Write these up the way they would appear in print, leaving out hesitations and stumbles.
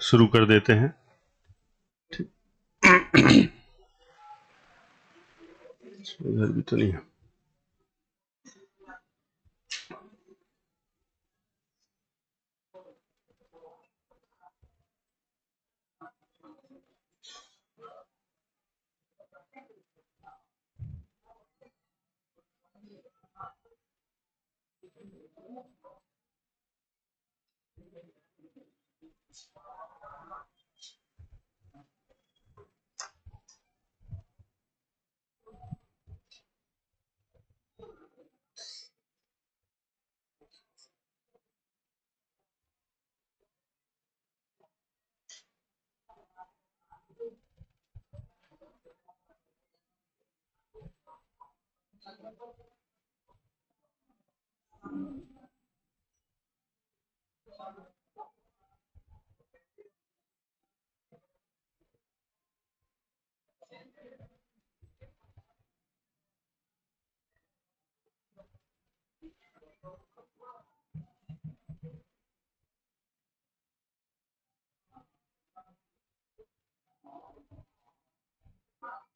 शुरू कर देते हैं। इधर भी तो नहीं है।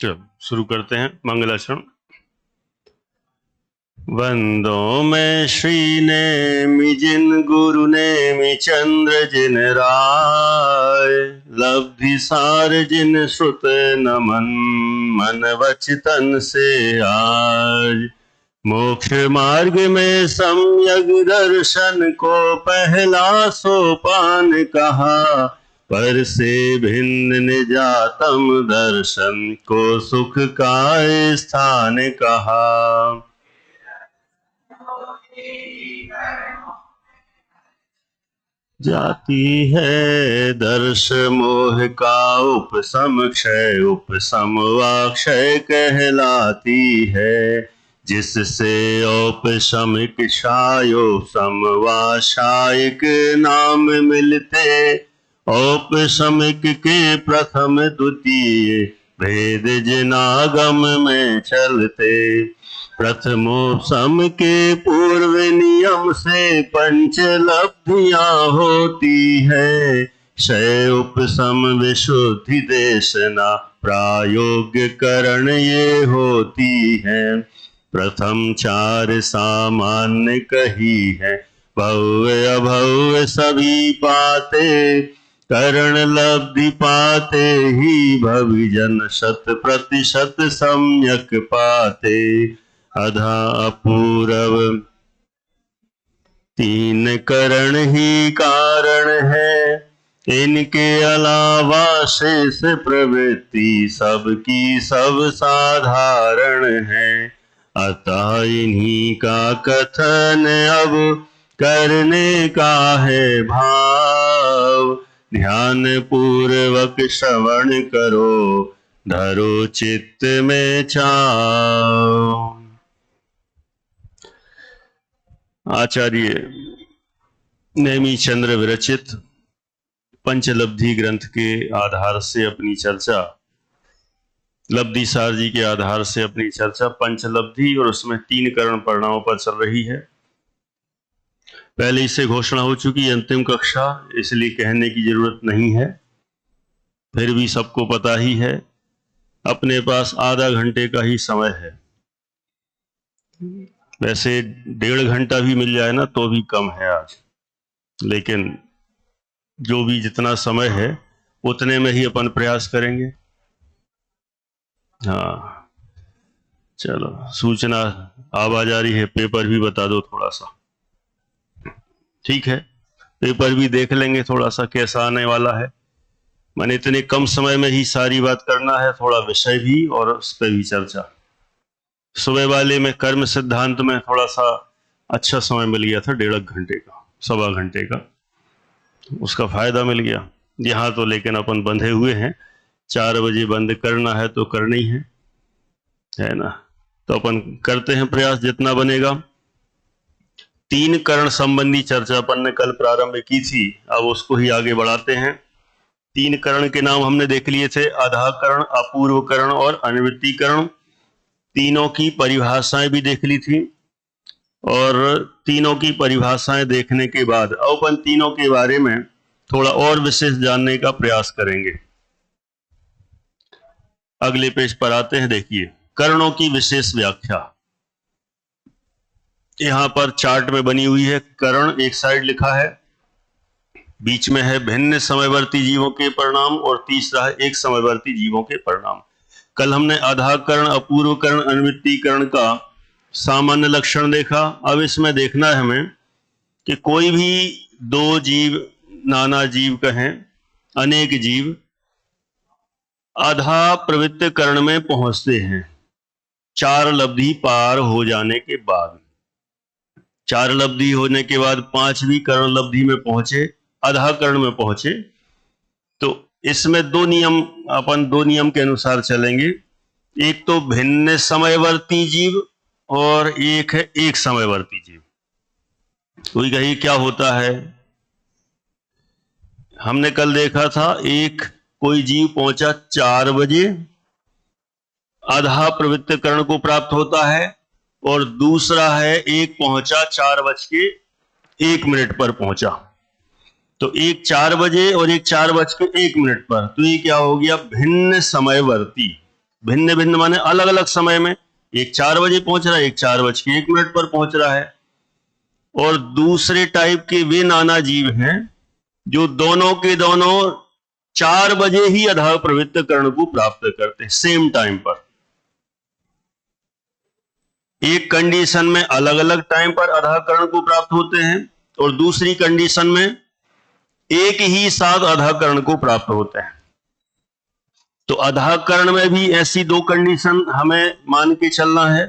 चलो शुरू करते हैं मंगलाचरण। वंदो मैं श्री नेमि जिन गुरु नेमि चंद्र जिन राय, लब्धि सार जिन श्रुत नमन मन वचन से आज। मोक्ष मार्ग में सम्यक दर्शन को पहला सोपान कहा, पर से भिन्न निजातम दर्शन को सुख का स्थान कहा। जाती है दर्श मोह का उपसम क्षय, उपसम वाक्षय कहलाती है। जिससे औपशमिक क्षायोपम व शायिक नाम मिलते, औपशमिक के प्रथम द्वितीय भेद जिनागम में चलते। प्रथमोपम के पूर्व नियम से पंच लब्धियां होती है। क्षय उपसम विशुद्धि देशना प्रायोग्य करण ये होती है। प्रथम चार सामान्य कही है, भव्य अभव्य सभी पाते। करण लब्धि पाते ही भविजन शत प्रतिशत सम्यक पाते। अधा अपूरव तीन करण ही कारण है, इनके अलावा शेष प्रवृत्ति सबकी सब साधारण है। अतः इन्हीं का कथन अब करने का है भाव। ध्यान पूर्वक श्रवण करो, धरो चित्त में छाव। आचार्य नेमि चंद्र विरचित पंचलब्धि ग्रंथ के आधार से अपनी चर्चा, लब्धि सार जी के आधार से अपनी चर्चा पंचलब्धि और उसमें तीन करण परिणामों पर चल रही है। पहले इससे घोषणा हो चुकी अंतिम कक्षा, इसलिए कहने की जरूरत नहीं है, फिर भी सबको पता ही है। अपने पास आधा घंटे का ही समय है, वैसे 1.5 घंटा भी मिल जाए ना तो भी कम है आज, लेकिन जो भी जितना समय है उतने में ही अपन प्रयास करेंगे। हाँ चलो, सूचना आवाज आ रही है, पेपर भी बता दो थोड़ा सा। ठीक है, पेपर भी देख लेंगे थोड़ा सा कैसा आने वाला है। मैंने इतने कम समय में ही सारी बात करना है, थोड़ा विषय भी और उस पर भी चर्चा। सुबह वाले में कर्म सिद्धांत में थोड़ा सा अच्छा समय मिल गया था, 1.5 घंटे का, 1.25 घंटे का, उसका फायदा मिल गया। यहाँ तो लेकिन अपन बंधे हुए हैं, 4 बजे बंद करना है तो करना ही है ना। तो अपन करते हैं प्रयास जितना बनेगा। तीन करण संबंधी चर्चा अपन ने कल प्रारंभ की थी, अब उसको ही आगे बढ़ाते हैं। तीन करण के नाम हमने देख लिए थे, आधाकरण, अपूर्वकरण और अनुवृत्तिकरण। तीनों की परिभाषाएं भी देख ली थी और तीनों की परिभाषाएं देखने के बाद अब अपन तीनों के बारे में थोड़ा और विशेष जानने का प्रयास करेंगे। अगले पेज पर आते हैं। देखिए, करणों की विशेष व्याख्या यहां पर चार्ट में बनी हुई है। करण एक साइड लिखा है, बीच में है भिन्न समयवर्ती जीवों के परिणाम और तीसरा है एक समयवर्ती जीवों के परिणाम। कल हमने आधाकरण, अपूर्वकरण, अनिवृत्तीकरण का सामान्य लक्षण देखा। अब इसमें देखना है हमें कि कोई भी दो जीव, नाना जीव कहें, अनेक जीव आधा प्रवृत्तिकरण में पहुंचते हैं 4 लब्धि पार हो जाने के बाद। 4 लब्धि होने के बाद 5वीं करण लब्धि में पहुंचे, आधा करण में पहुंचे, तो इसमें दो नियम, अपन दो नियम के अनुसार चलेंगे। एक तो भिन्न समयवर्ती जीव और एक है एक समयवर्ती जीव। कोई कही क्या होता है? हमने कल देखा था, एक कोई जीव पहुंचा 4 बजे, आधा प्रवृत्तिकरण को प्राप्त होता है, और दूसरा है एक पहुंचा 4:01 पर पहुंचा। तो एक 4 बजे और एक 4:01 पर, तो ये क्या हो गया? भिन्न समयवर्ती। भिन्न भिन्न माने अलग अलग समय में, एक 4 बजे पहुंच रहा है, एक 4:01 पर पहुंच रहा है। और दूसरे टाइप के वे नाना जीव हैं जो दोनों के दोनों 4 बजे ही आधा प्रवृत्तिकरण को प्राप्त करते हैं, सेम टाइम पर। एक कंडीशन में अलग अलग टाइम पर आधाकरण को प्राप्त होते हैं और दूसरी कंडीशन में एक ही साथ आधाकरण को प्राप्त होते हैं। तो आधाकरण में भी ऐसी 2 कंडीशन हमें मान के चलना है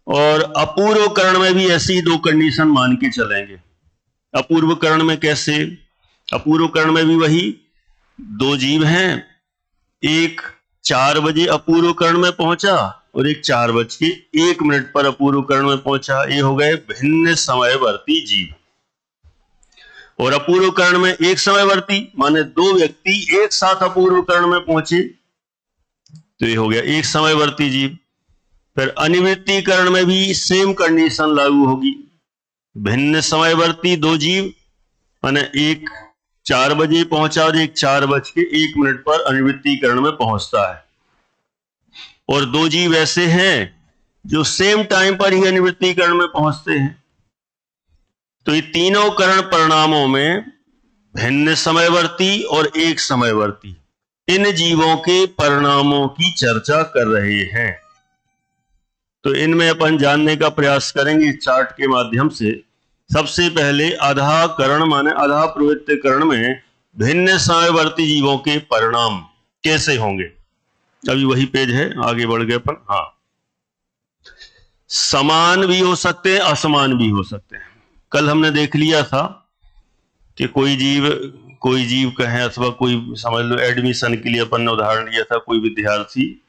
और अपूर्वकरण में भी ऐसी 2 कंडीशन मान के चलेंगे। अपूर्वकरण में कैसे? अपूर्वकरण में भी वही 2 जीव हैं, एक 4 बजे अपूर्वकरण में पहुंचा और एक 4:01 पर अपूर्वकरण में पहुंचा। ये हो गए भिन्न समयवर्ती जीव। और अपूर्वकरण में एक समयवर्ती माने 2 व्यक्ति एक साथ अपूर्वकरण में पहुंचे, तो ये हो गया एक समयवर्ती जीव। फिर अनिवृत्तीकरण में भी सेम कंडीशन लागू होगी। भिन्न समयवर्ती 2 जीव माने एक 4 बजे पहुंचा और एक 4:01 पर अनिवृत्तीकरण में पहुंचता है। और 2 जीव ऐसे हैं जो सेम टाइम पर ही अनिवृत्तीकरण में पहुंचते हैं। तो ये तीनों करण परिणामों में भिन्न समयवर्ती और एक समयवर्ती, इन जीवों के परिणामों की चर्चा कर रहे हैं। तो इनमें अपन जानने का प्रयास करेंगे इस चार्ट के माध्यम से। सबसे पहले आधा करण माने आधा प्रवृत्तिकरण में भिन्न समयवर्ती जीवों के परिणाम कैसे होंगे। अभी वही पेज है, आगे बढ़ गए अपन। हाँ, समान भी हो सकते हैं, असमान भी हो सकते हैं। कल हमने देख लिया था कि कोई जीव कहें अथवा कोई, समझ लो एडमिशन के लिए अपन ने उदाहरण लिया था, कोई विद्यार्थी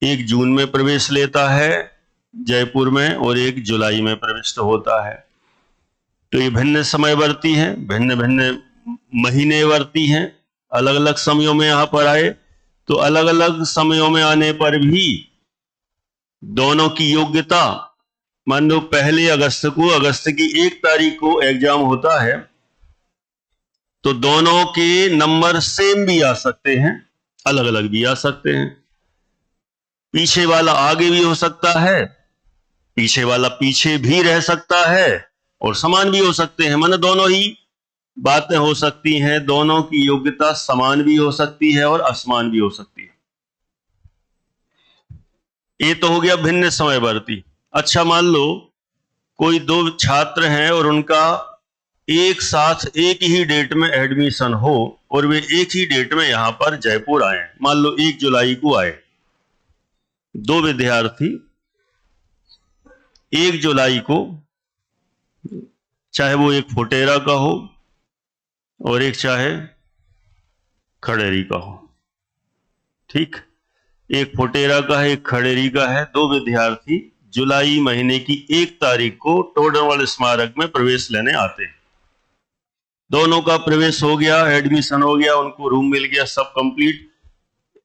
1 जून में प्रवेश लेता है जयपुर में और 1 जुलाई में प्रविष्ट होता है। तो ये भिन्न समयवर्ती हैं, भिन्न भिन्न महीनेवर्ती हैं, अलग अलग समयों में यहां पर आए। तो अलग अलग समयों में आने पर भी दोनों की योग्यता, मान लो 1 अगस्त को, अगस्त की 1 तारीख को एग्जाम होता है, तो दोनों के नंबर सेम भी आ सकते हैं, अलग अलग भी आ सकते हैं। पीछे वाला आगे भी हो सकता है, पीछे वाला पीछे भी रह सकता है, और समान भी हो सकते हैं। माने दोनों ही बातें हो सकती हैं, दोनों की योग्यता समान भी हो सकती है और असमान भी हो सकती है। ये तो हो गया भिन्न समयवर्ती। अच्छा, मान लो कोई 2 छात्र हैं और उनका एक साथ एक ही डेट में एडमिशन हो और वे एक ही डेट में यहां पर जयपुर आए। मान लो 1 जुलाई को आए 2 विद्यार्थी, 1 जुलाई को, चाहे वो एक फोटेरा का हो और एक चाहे खड़ेरी का हो। ठीक, एक फोटेरा का है, एक खड़ेरी का है। 2 विद्यार्थी जुलाई महीने की 1 तारीख को टोडरमल स्मारक में प्रवेश लेने आते हैं। दोनों का प्रवेश हो गया, एडमिशन हो गया, उनको रूम मिल गया, सब कंप्लीट।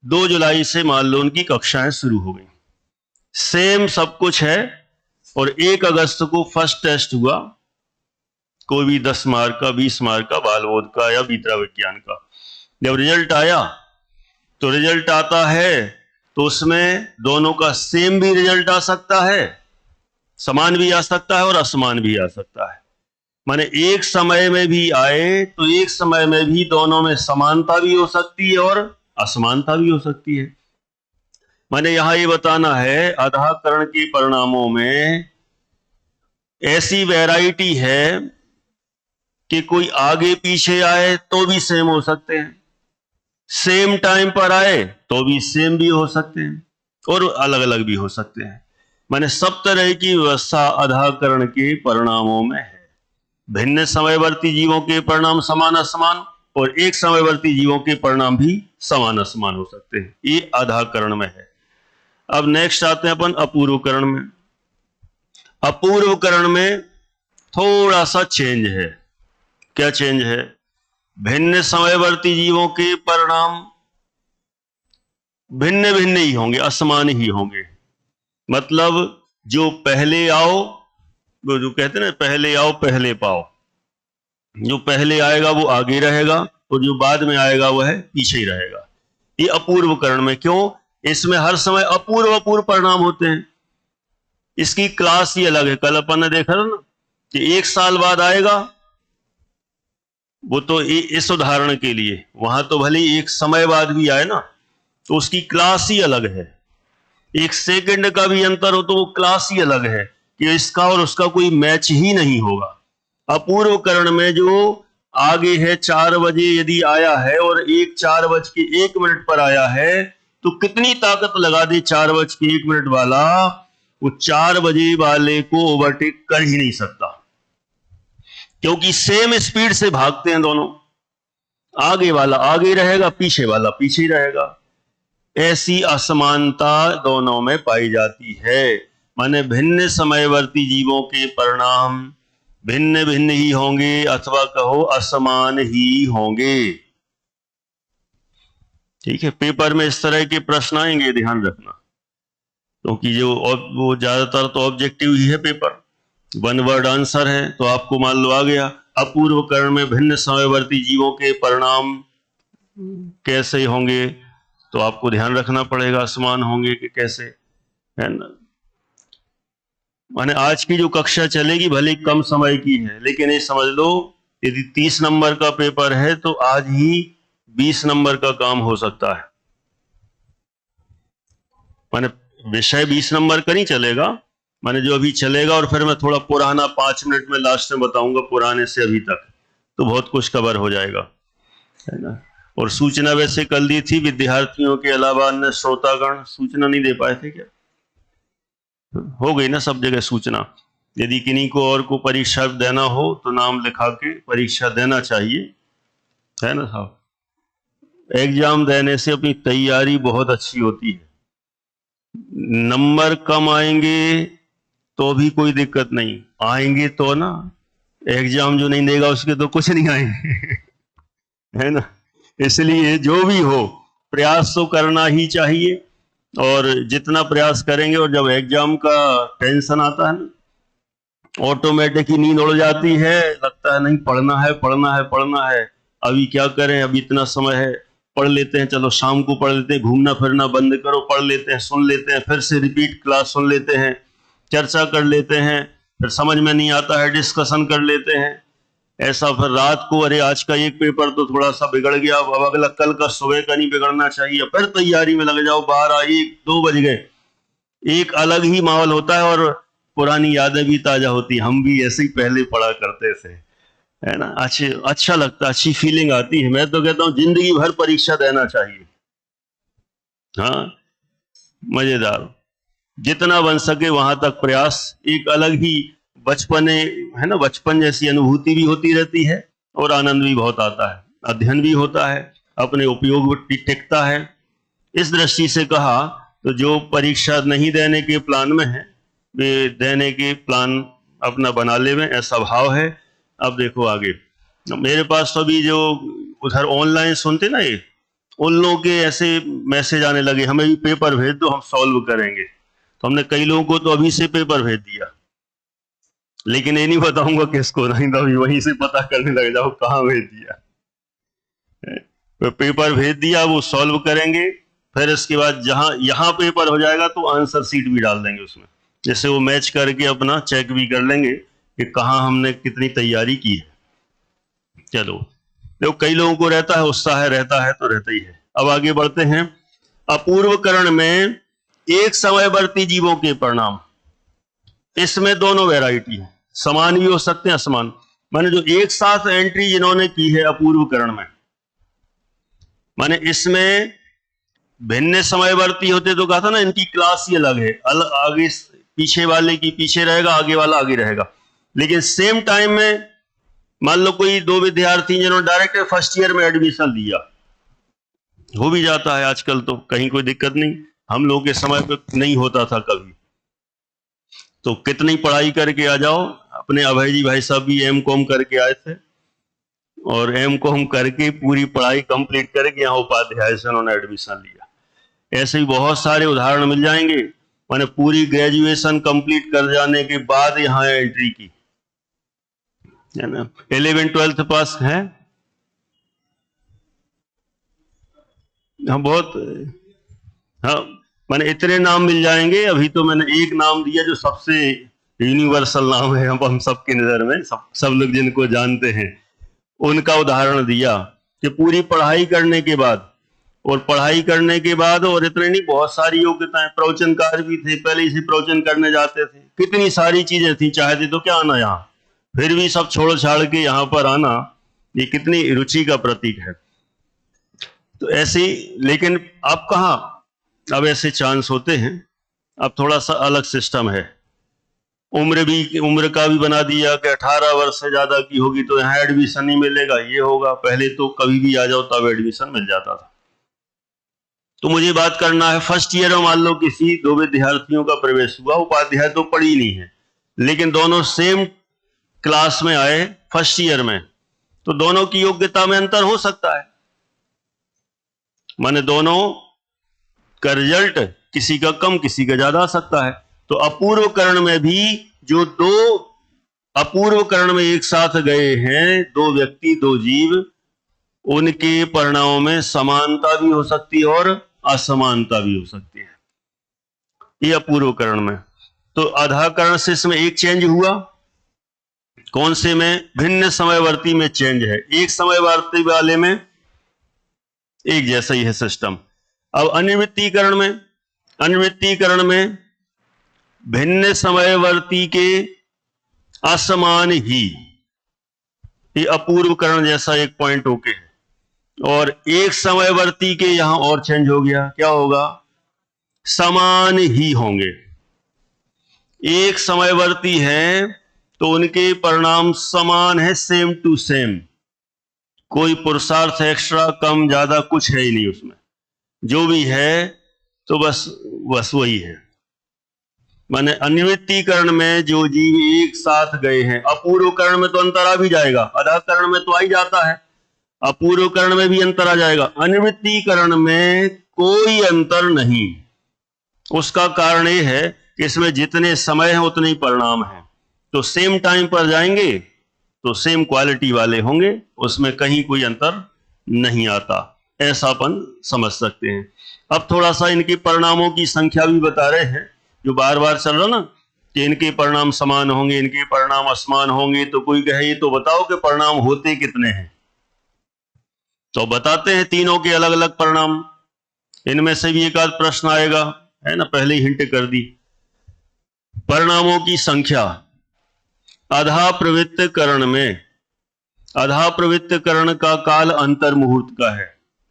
2 जुलाई से मान लो उनकी कक्षाएं शुरू हो गई, सेम सब कुछ है। और 1 अगस्त को फर्स्ट टेस्ट हुआ कोई भी 10 मार्क का, 20 मार्क का, बाल बोध का या बीतरा विज्ञान का। जब रिजल्ट आया तो रिजल्ट आता है तो उसमें दोनों का सेम भी रिजल्ट आ सकता है, समान भी आ सकता है और असमान भी आ सकता है। माने एक समय में भी आए तो एक समय में भी दोनों में समानता भी हो सकती है और असमानता भी हो सकती है। माने यहां ये बताना है अधाकरण के परिणामों में ऐसी वैरायटी है कि कोई आगे पीछे आए तो भी सेम हो सकते हैं, सेम टाइम पर आए तो भी सेम भी हो सकते हैं और अलग अलग भी हो सकते हैं। माने सब तरह की व्यवस्था अधाकरण के परिणामों में है। भिन्न समयवर्ती जीवों के परिणाम समान असमान और एक समयवर्ती जीवों के परिणाम भी समान असमान हो सकते हैं, ये आधाकरण में है। अब नेक्स्ट आते हैं अपन अपूर्वकरण में। अपूर्वकरण में थोड़ा सा चेंज है। क्या चेंज है? भिन्न समयवर्ती जीवों के परिणाम भिन्न भिन्न ही होंगे, असमान ही होंगे। मतलब जो पहले आओ, वो जो कहते हैं ना पहले आओ पहले पाओ, जो पहले आएगा वो आगे रहेगा और जो बाद में आएगा वह पीछे ही रहेगा। ये अपूर्वकरण में क्यों? इसमें हर समय अपूर्व अपूर्व परिणाम होते हैं, इसकी क्लास ही अलग है। कल अपन ने देखा था ना कि 1 साल बाद आएगा, वो तो इस उदाहरण के लिए, वहां तो भले एक समय बाद भी आए ना तो उसकी क्लास ही अलग है। 1 सेकंड का भी अंतर हो तो वो क्लास ही अलग है कि इसका और उसका कोई मैच ही नहीं होगा। अपूर्वकरण में जो आगे है 4 बजे यदि आया है और 4:01 पर आया है तो कितनी ताकत लगा दे 4:01 वाला, वो 4 बजे वाले को ओवरटेक कर ही नहीं सकता, क्योंकि सेम स्पीड से भागते हैं दोनों। आगे वाला आगे रहेगा, पीछे वाला पीछे ही रहेगा। ऐसी असमानता दोनों में पाई जाती है। माने भिन्न समयवर्ती जीवों के परिणाम भिन्न भिन्न ही होंगे अथवा कहो असमान ही होंगे। ठीक है, पेपर में इस तरह के प्रश्न आएंगे, ध्यान रखना, क्योंकि जो वो ज्यादातर तो ऑब्जेक्टिव ही है पेपर, 1 वर्ड आंसर है। तो आपको मान लो आ गया अपूर्वकरण में भिन्न समयवर्ती जीवों के परिणाम कैसे होंगे, तो आपको ध्यान रखना पड़ेगा असमान होंगे कि कैसे, है ना। माने आज की जो कक्षा चलेगी भले कम समय की है, लेकिन ये समझ लो यदि 30 नंबर का पेपर है तो आज ही 20 नंबर का काम हो सकता है। माने विषय 20 नंबर का नहीं चलेगा, माने जो अभी चलेगा, और फिर मैं थोड़ा पुराना 5 मिनट में लास्ट में बताऊंगा पुराने से अभी तक, तो बहुत कुछ कवर हो जाएगा, है ना। और सूचना वैसे कल दी थी, विद्यार्थियों के अलावा अन्य श्रोतागण सूचना नहीं दे पाए थे क्या? हो गई ना सब जगह सूचना। यदि किन्हीं को और को परीक्षा देना हो तो नाम लिखा के परीक्षा देना चाहिए, है ना साहब। एग्जाम देने से अपनी तैयारी बहुत अच्छी होती है। नंबर कम आएंगे तो भी कोई दिक्कत नहीं, आएंगे तो ना, एग्जाम जो नहीं देगा उसके तो कुछ नहीं आएंगे है ना। इसलिए जो भी हो प्रयास तो करना ही चाहिए, और जितना प्रयास करेंगे, और जब एग्जाम का टेंशन आता है ना, ऑटोमेटिक ही नींद उड़ जाती है, लगता है नहीं पढ़ना है पढ़ना है पढ़ना है, अभी क्या करें, अभी इतना समय है, पढ़ लेते हैं, चलो शाम को पढ़ लेते हैं, घूमना फिरना बंद करो, पढ़ लेते हैं, सुन लेते हैं, फिर से रिपीट क्लास सुन लेते हैं, चर्चा कर लेते हैं, फिर समझ में नहीं आता है डिस्कशन कर लेते हैं। ऐसा फिर रात को अरे आज का एक पेपर तो थोड़ा सा बिगड़ गया, अब अगला कल का सुबह का नहीं बिगड़ना चाहिए, फिर तैयारी में लग जाओ, 12-1-2 बज गए। एक अलग ही माहौल होता है और पुरानी यादें भी ताजा होती। हम भी ऐसे ही पहले पढ़ा करते थे, है ना। अच्छा लगता, अच्छी फीलिंग आती है। मैं तो कहता हूँ जिंदगी भर परीक्षा देना चाहिए। हाँ, मजेदार, जितना बन सके वहां तक प्रयास। एक अलग ही बचपन है ना, बचपन जैसी अनुभूति भी होती रहती है और आनंद भी बहुत आता है, अध्ययन भी होता है, अपने उपयोग भी टिकता है। इस दृष्टि से कहा तो जो परीक्षा नहीं देने के प्लान में है वे देने के प्लान अपना बना ले में, ऐसा भाव है। अब देखो आगे, मेरे पास तो अभी जो उधर ऑनलाइन सुनते ना ये, उन लोगों के ऐसे मैसेज आने लगे, हमें भी पेपर भेज दो हम सॉल्व करेंगे। तो हमने कई लोगों को तो अभी से पेपर भेज दिया, लेकिन ये नहीं बताऊंगा किसको, नहीं तो अभी वहीं से पता करने लग जाओ कहाँ भेज दिया। तो पेपर भेज दिया, वो सॉल्व करेंगे, फिर इसके बाद जहां यहां पेपर हो जाएगा तो आंसर सीट भी डाल देंगे उसमें, जैसे वो मैच करके अपना चेक भी कर लेंगे कि कहाँ हमने कितनी तैयारी की है। चलो, देखो कई लोगों को रहता है उत्साह, रहता है तो रहता ही है। अब आगे बढ़ते हैं। अपूर्वकरण में एक समयवर्ती जीवों के परिणाम, इसमें दोनों वैरायटी है, समान भी हो सकते हैं असमान। माने जो एक साथ एंट्री जिन्होंने की है अपूर्वकरण में, माने इसमें भिन्न समयवर्ती होते तो कहा था ना इनकी क्लास ही अलग है, अलग, आगे पीछे वाले की पीछे रहेगा, आगे वाला आगे रहेगा। लेकिन सेम टाइम में मान लो कोई दो विद्यार्थी जिन्होंने डायरेक्ट फर्स्ट ईयर में एडमिशन लिया, हो भी जाता है आजकल, तो कहीं कोई दिक्कत नहीं। हम लोग के समय पे नहीं होता था कभी, तो कितनी पढ़ाई करके आ जाओ। अपने अभय जी भाई साहब भी एम.कॉम करके आए थे, और एम.कॉम करके पूरी पढ़ाई कंप्लीट करके यहाँ उपाध्याय से उन्होंने एडमिशन लिया। ऐसे ही बहुत सारे उदाहरण मिल जाएंगे, मैंने पूरी ग्रेजुएशन कंप्लीट कर जाने के बाद यहाँ एंट्री की, है ना। 11th-12th पास है, हाँ बहुत, हाँ मैंने इतने नाम मिल जाएंगे। अभी तो मैंने एक नाम दिया जो सबसे यूनिवर्सल नाम है, हम सबकी नजर में, सब लोग जिनको जानते हैं उनका उदाहरण दिया कि पूरी पढ़ाई करने के बाद, और पढ़ाई करने के बाद और इतने नहीं, बहुत सारी योग्यताएं, प्रवचनकार भी थे, पहले से प्रवचन करने जाते थे, कितनी सारी चीजें थी, चाहते तो क्या आना यहाँ, फिर भी सब छोड़ छाड़ के यहाँ पर आना, ये कितनी रुचि का प्रतीक है। तो ऐसे ही, लेकिन अब कहाँ, अब ऐसे चांस होते हैं, अब थोड़ा सा अलग सिस्टम है। उम्र का भी बना दिया कि 18 वर्ष से ज्यादा की होगी तो यहाँ एडमिशन नहीं मिलेगा, ये होगा। पहले तो कभी भी आ जाओ तब एडमिशन मिल जाता था। तो मुझे बात करना है फर्स्ट ईयर में, मान लो किसी दो विद्यार्थियों का प्रवेश हुआ, उपाध्याय तो पढ़ी नहीं है, लेकिन दोनों सेम क्लास में आए फर्स्ट ईयर में, तो दोनों की योग्यता में अंतर हो सकता है। माने दोनों का रिजल्ट किसी का कम किसी का ज्यादा आ सकता है। तो अपूर्वकरण में भी जो दो अपूर्वकरण में एक साथ गए हैं, दो व्यक्ति दो जीव, उनके परिणामों में समानता भी हो सकती है और असमानता भी हो सकती है, ये अपूर्वकरण में। तो आधाकरण से इसमें एक चेंज हुआ, कौन से में, भिन्न समयवर्ती में चेंज है, एक समयवर्ती वाले में एक जैसा ही है सिस्टम। अब अनिवृत्तीकरण में भिन्न समयवर्ती के असमान ही, ये अपूर्वकरण जैसा एक पॉइंट ओके है। और एक समयवर्ती के यहां और चेंज हो गया, क्या होगा, समान ही होंगे। एक समयवर्ती है तो उनके परिणाम समान है, सेम टू सेम, कोई पुरुषार्थ एक्स्ट्रा कम ज्यादा कुछ है ही नहीं उसमें, जो भी है तो बस वही है। माने अनिवृत्तीकरण में जो जीव एक साथ गए हैं, अपूर्वकरण में तो अंतर आ भी जाएगा, आधाकरण में तो आ ही जाता है, अपूर्वकरण में भी अंतर आ जाएगा, अनिवृत्तीकरण में कोई अंतर नहीं। उसका कारण यह है कि इसमें जितने समय हैं उतने ही परिणाम हैं, तो सेम टाइम पर जाएंगे तो सेम क्वालिटी वाले होंगे, उसमें कहीं कोई अंतर नहीं आता, ऐसा अपन समझ सकते हैं। अब थोड़ा सा इनके परिणामों की संख्या भी बता रहे हैं, जो बार बार चल रहा ना कि इनके परिणाम समान होंगे, इनके परिणाम असमान होंगे। तो कोई कहे ये तो बताओ कि परिणाम होते कितने हैं, तो बताते हैं तीनों के अलग अलग परिणाम। इनमें से भी एक आध प्रश्न आएगा, है ना, पहले ही हिंट कर दी। परिणामों की संख्या अधा प्रवृत्तकरण में, अधा प्रवृत्तकरण का काल अंतर मुहूर्त का है,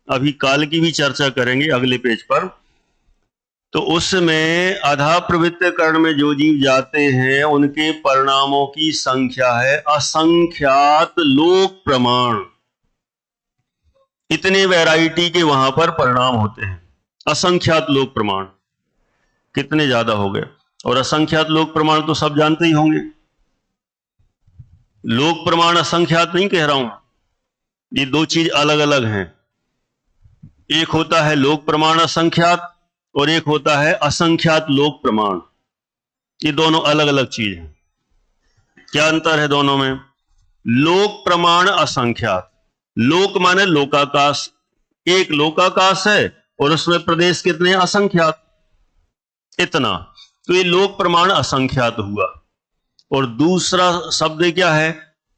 अभी काल की भी चर्चा करेंगे अगले पेज पर। तो उसमें अधा प्रवृत्तकरण में जो जीव जाते हैं उनके परिणामों की संख्या है असंख्यात लोक प्रमाण। इतने वैरायटी के वहां पर परिणाम होते हैं, असंख्यात लोक प्रमाण, कितने ज्यादा हो गए। और असंख्यात लोक प्रमाण तो सब जानते ही होंगे, लोक प्रमाण असंख्यात नहीं कह रहा हूं, ये दो चीज अलग अलग हैं। एक होता है लोक प्रमाण असंख्यात और एक होता है असंख्यात लोक प्रमाण, ये दोनों अलग अलग चीज हैं। क्या अंतर है दोनों में? लोक प्रमाण असंख्यात। लोक माने लोकाकाश, एक लोकाकाश है और उसमें प्रदेश कितने? असंख्यात, इतना। तो ये लोक प्रमाण असंख्यात हुआ। और दूसरा शब्द क्या है?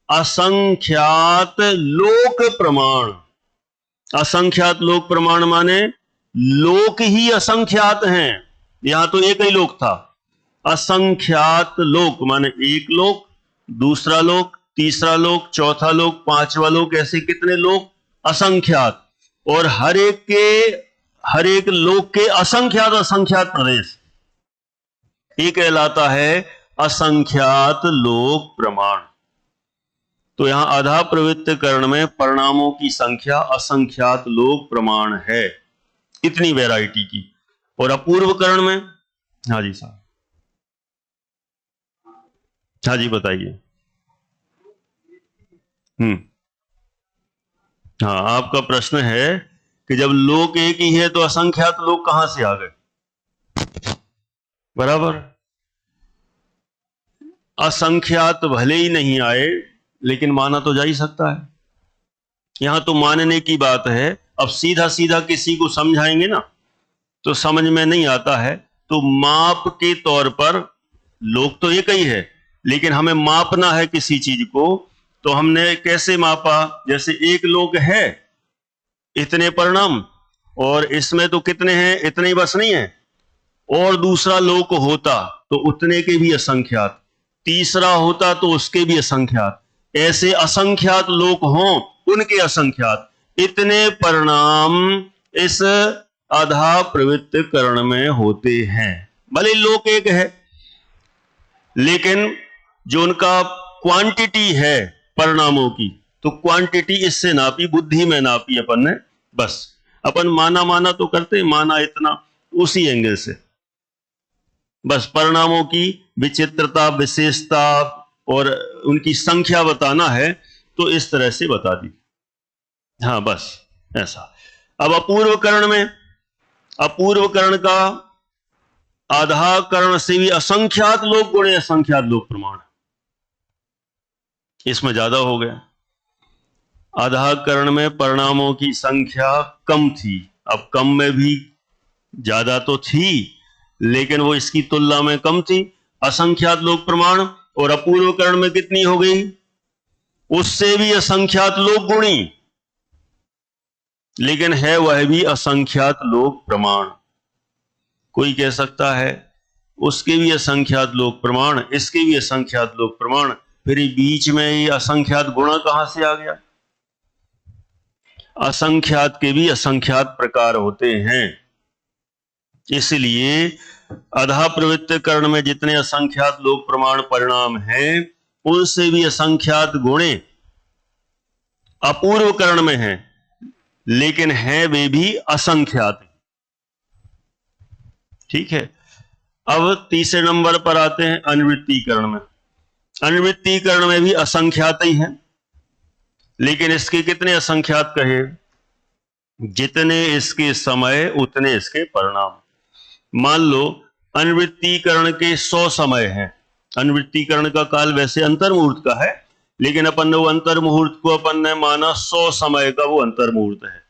असंख्यात लोक प्रमाण। असंख्यात लोक प्रमाण माने लोक ही असंख्यात हैं, यहां तो एक ही लोक था। असंख्यात लोक माने एक लोक, दूसरा लोक, तीसरा लोक, चौथा लोक, पांचवा लोक, ऐसे कितने लोक? असंख्यात। और हर एक लोक के असंख्यात असंख्यात प्रदेश, ये कहलाता है असंख्यात लोक प्रमाण। तो यहां आधा प्रवृत्त करण में परिणामों की संख्या असंख्यात लोक प्रमाण है, इतनी वैरायटी की। और अपूर्व करण में, हाँ जी साहब, हाँ जी बताइए। हाँ, आपका प्रश्न है कि जब लोक एक ही है तो असंख्यात लोक कहां से आ गए? बराबर। असंख्यात भले ही नहीं आए, लेकिन माना तो जा ही सकता है। यहां तो मानने की बात है। अब सीधा सीधा किसी को समझाएंगे ना तो समझ में नहीं आता है। तो माप के तौर पर लोग तो एक ही है, लेकिन हमें मापना है किसी चीज को, तो हमने कैसे मापा? जैसे एक लोग है, इतने परिणाम, और इसमें तो कितने हैं? इतने ही बस नहीं है। और दूसरा लोक होता तो उतने के भी असंख्यात, तीसरा होता तो उसके भी असंख्यात, ऐसे असंख्यात लोक हों उनके असंख्यात, इतने परिणाम इस आधा प्रवृत्त करण में होते हैं। भले लोक एक है, लेकिन जो उनका क्वांटिटी है परिणामों की, तो क्वांटिटी इससे नापी, बुद्धि में नापी अपन ने। बस अपन माना माना तो करते, माना इतना, उसी एंगल से बस परिणामों की विचित्रता, विशेषता और उनकी संख्या बताना है, तो इस तरह से बता दी। हाँ बस ऐसा। अब अपूर्व करण में, अपूर्व करण का आधा करण से भी असंख्यात लोक गुणे असंख्यात लोक प्रमाण, इसमें ज्यादा हो गया। आधा करण में परिणामों की संख्या कम थी, अब कम में भी ज्यादा तो थी, लेकिन वो इसकी तुलना में कम थी, असंख्यात लोक प्रमाण। और अपूर्व करण में कितनी हो गई? उससे भी असंख्यात लोक गुणी, लेकिन है वह भी असंख्यात लोक प्रमाण। कोई कह सकता है उसके भी असंख्यात लोक प्रमाण, इसके भी असंख्यात लोक प्रमाण, फिर बीच में ये असंख्यात गुणा कहां से आ गया? असंख्यात के भी असंख्यात प्रकार होते हैं, इसलिए आधा प्रवृत्त करण में जितने असंख्यात लोक प्रमाण परिणाम हैं, उनसे भी असंख्यात गुणे अपूर्व करण में हैं, लेकिन हैं वे भी असंख्यात। ठीक है। अब तीसरे नंबर पर आते हैं अनुवृत्तीकरण में। अनुवृत्तीकरण में भी असंख्यात ही हैं, लेकिन इसके कितने असंख्यात कहे? जितने इसके समय उतने इसके परिणाम। मान लो अनुवृत्तीकरण के 100 समय हैं। अनुवृत्तीकरण का काल वैसे अंतर मुहूर्त का है, लेकिन अपन ने वो अंतर मुहूर्त को अपन ने माना 100 समय का वो अंतर मुहूर्त है।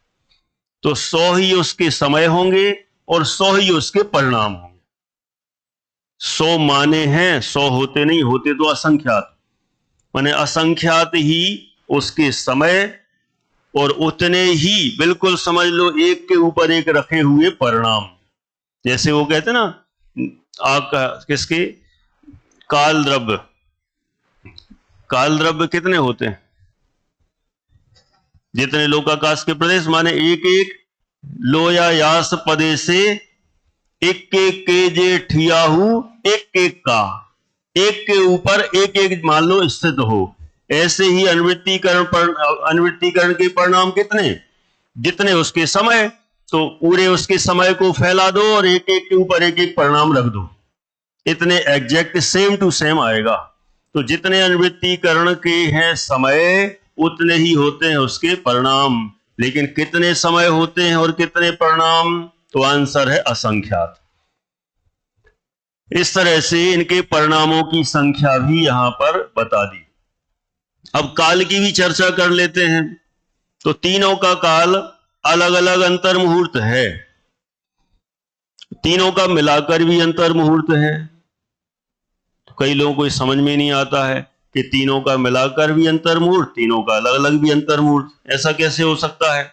तो 100 ही उसके समय होंगे और 100 ही उसके परिणाम होंगे। 100 माने हैं, 100 होते नहीं, होते तो असंख्यात। माने असंख्यात ही उसके समय और उतने ही, बिल्कुल समझ लो, एक के ऊपर एक रखे हुए परिणाम। जैसे वो कहते ना, किसके काल द्रव्य, काल द्रव्य कितने होते हैं? जितने लोकाकाश के प्रदेश, माने एक एक लोया यास पदे से एक एक के जे ठियाहू एक एक का, एक के ऊपर एक एक मान लो स्थित हो। ऐसे ही अनुवृत्तीकरण के परिणाम कितने? जितने उसके समय, तो पूरे उसके समय को फैला दो और एक एक के ऊपर एक एक परिणाम रख दो, इतने एग्जैक्ट सेम टू सेम आएगा। तो जितने अनुवृत्तीकरण के हैं समय, उतने ही होते हैं उसके परिणाम, लेकिन कितने समय होते हैं और कितने परिणाम? तो आंसर है असंख्यात। इस तरह से इनके परिणामों की संख्या भी यहां पर बता दी। अब काल की भी चर्चा कर लेते हैं। तो तीनों का काल अलग अलग अंतर मुहूर्त है, तीनों का मिलाकर भी अंतर मुहूर्त है। तो कई लोगों को समझ में नहीं आता है कि तीनों का मिलाकर भी अंतर मुहूर्त, तीनों का अलग अलग भी अंतर मुहूर्त, ऐसा कैसे हो सकता है?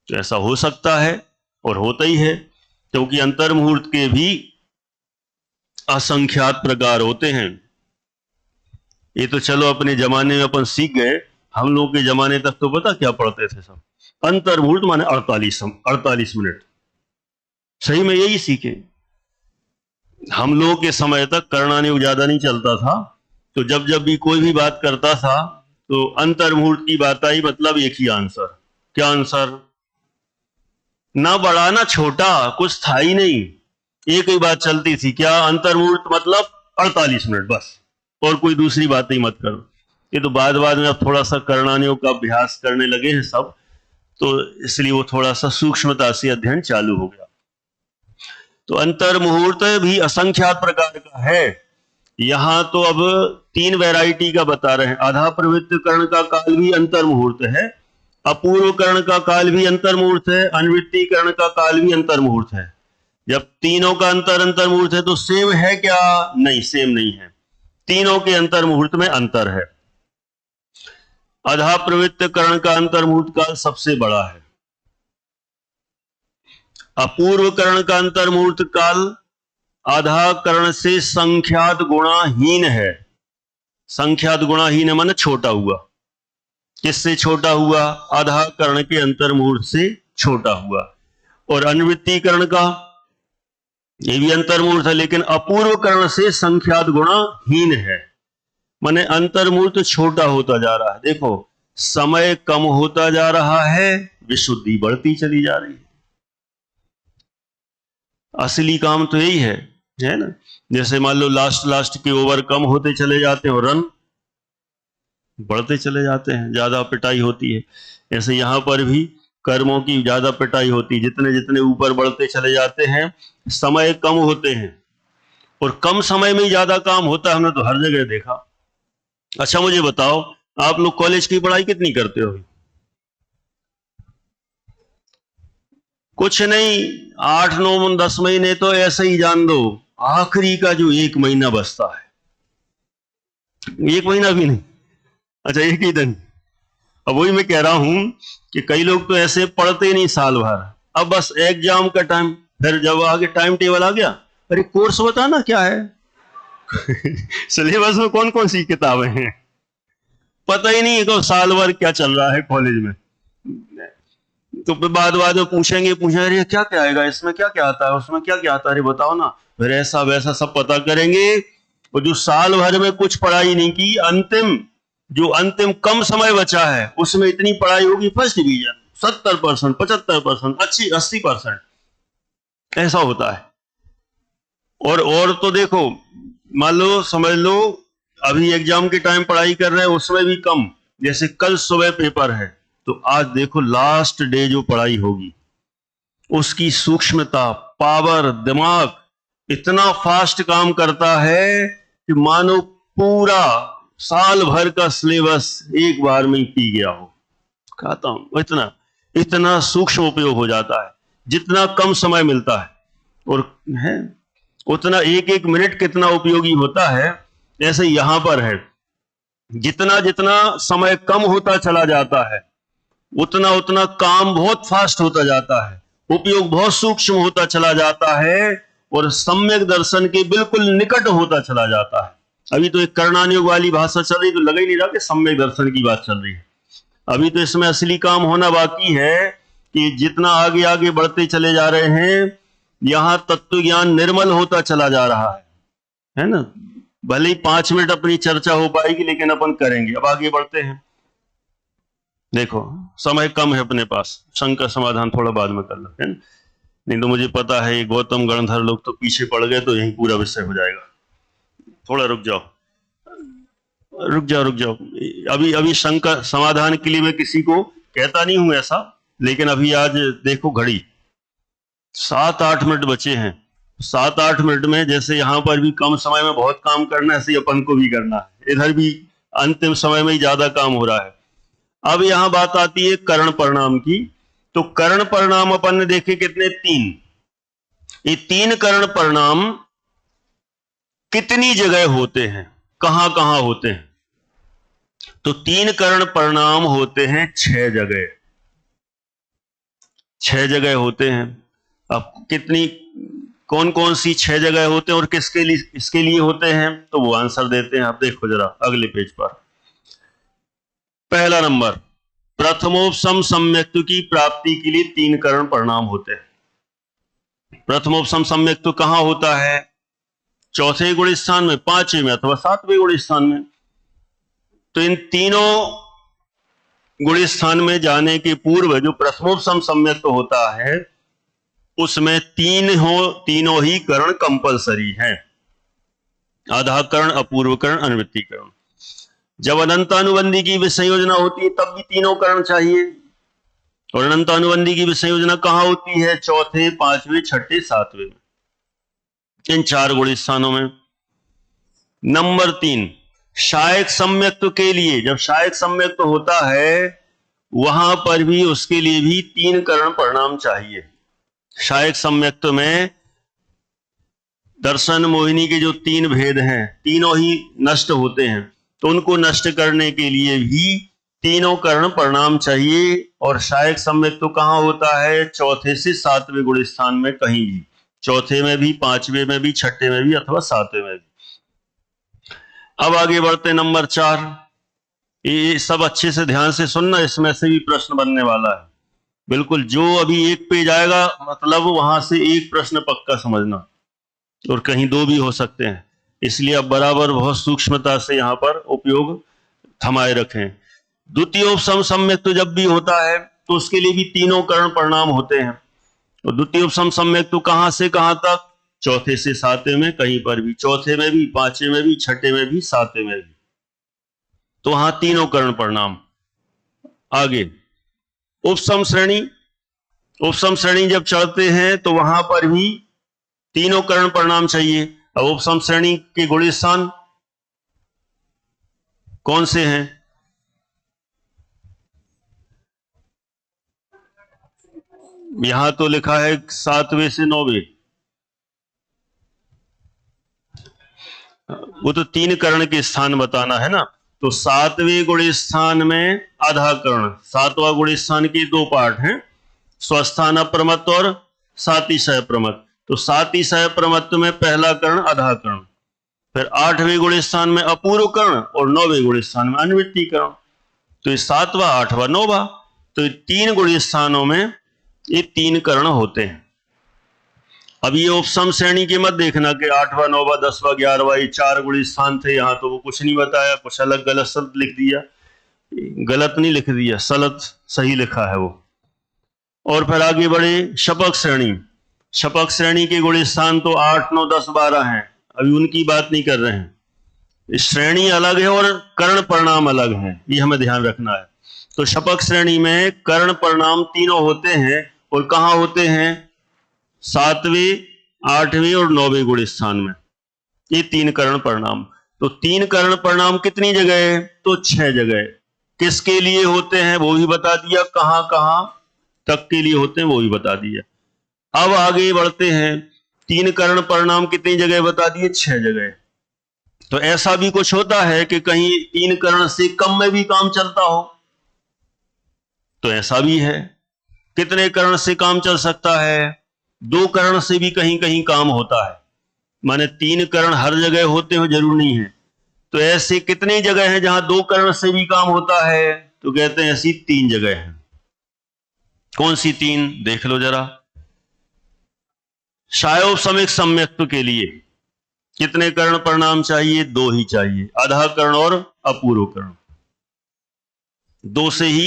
तो ऐसा हो सकता है और होता ही है, क्योंकि अंतर मुहूर्त के भी असंख्यात प्रकार होते हैं। ये तो चलो अपने जमाने में अपन सीख गए, हम लोग के जमाने तक तो पता क्या पढ़ते थे सब? अंतर मुहूर्त माने 48 मिनट। सही में यही सीखे। हम लोग के समय तक करणानुयोग ज्यादा नहीं चलता था, तो जब जब भी कोई भी बात करता था तो अंतर मुहूर्त की बात आई, मतलब एक ही आंसर। क्या आंसर? ना बड़ा ना छोटा, कुछ था ही नहीं, एक ही बात चलती थी। क्या? अंतर मुहूर्त मतलब 48 मिनट, बस, और कोई दूसरी बात ही मत करो। ये तो बाद में अब थोड़ा सा करणानुयोग का अभ्यास करने लगे हैं सब, तो इसलिए वो थोड़ा सा सूक्ष्मता से अध्ययन चालू हो गया। तो अंतर मुहूर्त भी असंख्यात प्रकार का है। यहां तो अब 3 वैरायटी का बता रहे हैं। आधा प्रवृत्त कर्ण का काल भी अंतर मुहूर्त है, अपूर्व कर्ण का काल भी अंतर मुहूर्त है, अनुवृत्ति कर्ण का काल भी अंतर मुहूर्त है। जब तीनों का अंतर मुहूर्त है तो सेम है क्या? नहीं, सेम नहीं है। तीनों के अंतर मुहूर्त में अंतर है। आधा प्रवृत्त कर्ण का अंतर मुहूर्त काल सबसे बड़ा है। अपूर्व कर्ण का अंतर मुहूर्त काल आधा कर्ण से संख्यात गुणाहीन है। संख्यात गुणाहीन है माने छोटा हुआ। किससे छोटा हुआ? आधा कर्ण के अंतर मुहूर्त से छोटा हुआ। और अनुवृत्ति कर्ण का ये भी अंतर मुहूर्त है, लेकिन अपूर्व कर्ण से संख्यात गुणाहीन है, माने अंतर मुहूर्त छोटा होता जा रहा है। देखो, समय कम होता जा रहा है, विशुद्धि बढ़ती चली जा रही है। असली काम तो यही है ना? जैसे मान लो लास्ट के ओवर कम होते चले जाते हैं और रन बढ़ते चले जाते हैं, ज्यादा पिटाई होती है। ऐसे यहां पर भी कर्मों की ज्यादा पिटाई होती है। जितने जितने ऊपर बढ़ते चले जाते हैं, समय कम होते हैं, और कम समय में ही ज्यादा काम होता है। हमने तो हर जगह देखा। अच्छा मुझे बताओ, आप लोग कॉलेज की पढ़ाई कितनी करते हो? कुछ नहीं, 8 9 10 महीने तो ऐसे ही जान दो। आखिरी का जो 1 महीना बचता है, 1 महीना भी नहीं, अच्छा 1 ही दिन। अब वही मैं कह रहा हूं कि कई लोग तो ऐसे पढ़ते नहीं साल भर, अब बस एग्जाम का टाइम, फिर जब आगे टाइम टेबल आ गया, अरे कोर्स बता ना क्या है। सिलेबस में कौन कौन सी किताबें हैं, पता ही नहीं है कि साल भर क्या चल रहा है कॉलेज में। तो बाद में पूछेंगे अरे क्या क्या आएगा, इसमें क्या क्या आता है, उसमें क्या क्या आता है, अरे बताओ ना। फिर ऐसा वैसा सब पता करेंगे, और जो साल भर में कुछ पढ़ाई नहीं की, अंतिम कम समय बचा है उसमें इतनी पढ़ाई होगी, फर्स्ट डिवीजन 70%, 75%, 80%, ऐसा होता है। और तो देखो, मान लो समझ लो अभी एग्जाम के टाइम पढ़ाई कर रहे हैं, उसमें भी कम। जैसे कल सुबह पेपर है, तो आज देखो लास्ट डे जो पढ़ाई होगी, उसकी सूक्ष्मता, पावर, दिमाग इतना फास्ट काम करता है कि मानो पूरा साल भर का सिलेबस एक बार में ही पी गया हो। कहता हूं इतना सूक्ष्म उपयोग हो जाता है, जितना कम समय मिलता है, और है उतना एक एक मिनट कितना उपयोगी होता है। ऐसे यहां पर है, जितना जितना समय कम होता चला जाता है, उतना उतना काम बहुत फास्ट होता जाता है, उपयोग बहुत सूक्ष्म होता चला जाता है, और सम्यक दर्शन के बिल्कुल निकट होता चला जाता है। अभी तो एक करणानुयोग वाली भाषा चल रही, तो लग ही नहीं रहा कि सम्यक दर्शन की बात चल रही है। अभी तो इसमें असली काम होना बाकी है कि जितना आगे आगे बढ़ते चले जा रहे हैं, यहां तत्व ज्ञान निर्मल होता चला जा रहा है ना? भले ही 5 मिनट अपनी चर्चा हो पाएगी, लेकिन अपन करेंगे। अब आगे बढ़ते हैं। देखो, समय कम है अपने पास, शंका समाधान थोड़ा बाद में कर लेते हैं, नहीं तो मुझे पता है गौतम गणधर लोग तो पीछे पड़ गए, तो यही पूरा विषय हो जाएगा। थोड़ा रुक जाओ। अभी शंका समाधान के लिए मैं किसी को कहता नहीं हूं ऐसा, लेकिन अभी आज देखो घड़ी 7 8 मिनट बचे हैं, 7-8 मिनट में, जैसे यहां पर भी कम समय में बहुत काम करना है, ऐसे ही अपन को भी करना है, इधर भी अंतिम समय में ही ज्यादा काम हो रहा है। अब यहां बात आती है करण परिणाम की। तो करण परिणाम अपन ने देखे कितने? 3। ये 3 करण परिणाम कितनी जगह होते हैं, कहां कहां होते हैं? तो 3 करण परिणाम होते हैं 6 जगह। 6 जगह होते हैं। अब कितनी, कौन कौन सी 6 जगह होते हैं और किसके लिए, इसके लिए होते हैं, तो वो आंसर देते हैं। आप देखो जरा अगले पेज पर। पहला नंबर, प्रथमोपसम सम्यक्तु की प्राप्ति के लिए 3 करण परिणाम होते हैं। प्रथमोपसम सम्यक्तु कहां होता है? चौथे गुण स्थान में, 5वें में अथवा 7वें गुण स्थान में। तो इन तीनों गुण स्थान में जाने के पूर्व जो प्रथमोपसम सम्यक्तु होता है उसमें तीनों ही करण कंपलसरी हैं। आधाकरण, अपूर्वकरण, अनुवृत्तिकरण। जब अनंतानुबंधी की विसंयोजना होती है तब भी तीनों करण चाहिए। और अनंतानुबंधी की विसंयोजना कहां होती है? चौथे, 5वें, 6ठे, 7वें में, इन 4 गुण स्थानों में। नंबर 3, शायक सम्यक्त्व के लिए, जब शायक सम्यक्त्व होता है वहां पर भी उसके लिए भी 3 करण परिणाम चाहिए। शायक सम्यक्त्व में दर्शन मोहिनी के जो 3 भेद हैं तीनों ही नष्ट होते हैं, तो उनको नष्ट करने के लिए भी तीनों करण परिणाम चाहिए। और शायक सम्यक्त्व कहां होता है? चौथे से 7वें गुण स्थान में कहीं भी, चौथे में भी, 5वें में भी, 6ठे में भी अथवा 7वें में भी। अब आगे बढ़ते नंबर 4। ये सब अच्छे से ध्यान से सुनना, इसमें से भी प्रश्न बनने वाला है। बिल्कुल, जो अभी एक पेज आएगा मतलब वहां से एक प्रश्न पक्का समझना, और कहीं 2 भी हो सकते हैं, इसलिए आप बराबर बहुत सूक्ष्मता से यहां पर उपयोग थमाए रखें। द्वितीयोपसम सम्यक्त्व जब भी होता है तो उसके लिए भी तीनों करण परिणाम होते हैं। और द्वितीयोपसम सम्यक्त्व कहां से कहां तक? चौथे से 7वें में कहीं पर भी, चौथे में भी, 5वें में भी, 6ठे में भी, 7वें में भी, तो वहां तीनों करण परिणाम। आगे उपसम श्रेणी, उपसम श्रेणी जब चढ़ते हैं तो वहां पर भी तीनों करण परिणाम चाहिए। अब उपसम श्रेणी के गुण स्थान कौन से हैं? यहां तो लिखा है 7वें से 9वें, वो तो 3 करण के स्थान बताना है ना। तो 7वें गुण स्थान में आधा करण, 7वां गुण स्थान के 2 पार्ट हैं, स्वस्थान अप्रमत्त और सातिशय प्रमत्त। तो सातिशय प्रमत्त में पहला करण आधा करण, फिर 8वें गुण स्थान में अपूर्व करण और 9वें गुण स्थान में अनुवृत्ति करण। तो ये 7वां, 8वां, 9वां, तो 3 गुण स्थानों में ये 3 करण होते हैं। अब ये उपसम श्रेणी के मत देखना कि 8वां, 9वां, 10वां, 11वां ये 4 गुण स्थान थे, यहां तो वो कुछ नहीं बताया, कुछ अलग गलत शब्द लिख दिया। गलत नहीं लिख दिया, सलत सही लिखा है वो। और फिर आगे बढ़े शपक श्रेणी। शपक श्रेणी के गुण स्थान तो 8, 9, 10, 12 हैं, अभी उनकी बात नहीं कर रहे हैं। श्रेणी अलग है और कर्ण परिणाम अलग है, ये हमें ध्यान रखना है। तो शपक श्रेणी में कर्ण परिणाम तीनों होते हैं, और कहां होते हैं? 7वें, 8वें और 9वें गुण स्थान में, ये 3 कर्ण परिणाम। तो 3 कर्ण परिणाम कितनी जगह है? तो 6 जगह। किसके लिए होते हैं वो भी बता दिया, कहां कहां तक के लिए होते हैं वो भी बता दिया। अब आगे बढ़ते हैं, 3 कर्ण परिणाम कितनी जगह बता दिए? 6 जगह। तो ऐसा भी कुछ होता है कि कहीं 3 कर्ण से कम में भी काम चलता हो, तो ऐसा भी है। कितने कर्ण से काम चल सकता है? 2 कर्ण से भी कहीं कहीं काम होता है, माने 3 कर्ण हर जगह होते हो जरूर नहीं है। तो ऐसे कितनी जगह है जहां 2 कर्ण से भी काम होता है? तो कहते हैं ऐसी 3 जगह है। कौन सी 3? देख लो जरा। शायोपसमिक सम्यक्त्व के लिए कितने कर्ण परिणाम चाहिए? 2 ही चाहिए, आधा कर्ण और अपूर्व कर्ण। 2 से ही